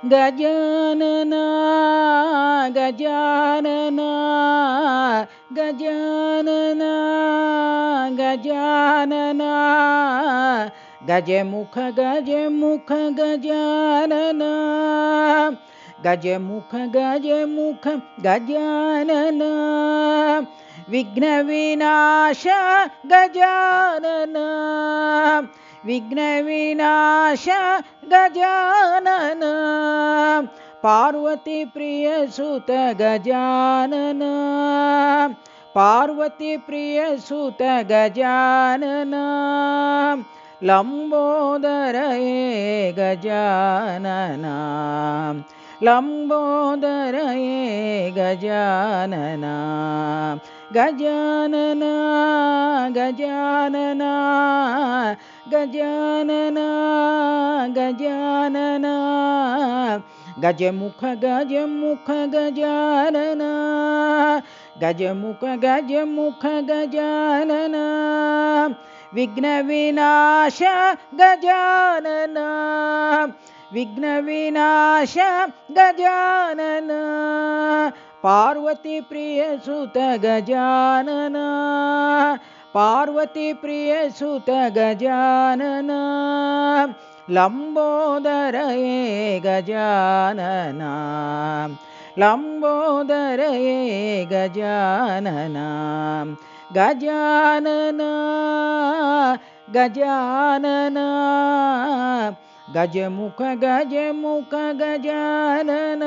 ಗಜಾನನ ಗಜಾನನ ಗಜಾನನ ಗಜಾನನ ಗಜಮುಖ ಗಜಮುಖ ಗಜಾನನ ಗಜಮುಖ ಗಜಮುಖ ಗಜಾನನ ವಿಘ್ನ ವಿನಾಶ ಗಜಾನನ ವಿಘ್ನ ವಿನಾಶ ಗಜಾನನ ಪಾರ್ವತಿ ಪ್ರಿಯ ಸುತ ಗಜಾನನ ಪಾರ್ವತಿ ಪ್ರಿಯ ಸುತ ಗಜಾನನ ಲಂಬೋದರ ಗಜಾನನ ಲಂಬೋದರ ಗಜಾನನ ಗಜಾನನ ಗಜಾನನ ಗಜಾನನ ಗಜಾನನ ಗಜಮುಖ ಗಜಮುಖ ಗಜಾನನ ಗಜಮುಖ ಗಜಮುಖ ಗಜಾನನ ವಿಘ್ನ ವಿನಾಶ ಗಜಾನನ ವಿಘ್ನ ವಿನಾಶ ಗಜಾನನ ಪಾರ್ವತಿ ಪ್ರಿಯ ಸುತ ಗಜಾನನ ಪಾರ್ವತಿ ಪ್ರಿಯ ಸುತ ಗಜಾನನ ಲಂಬೋದರ ಗಜಾನನ ಲಂಬೋದರ ಗಜಾನನ ಗಜಾನನ ಗಜಾನನ ಗಜಮುಖ ಗಜಮುಖ ಗಜಾನನ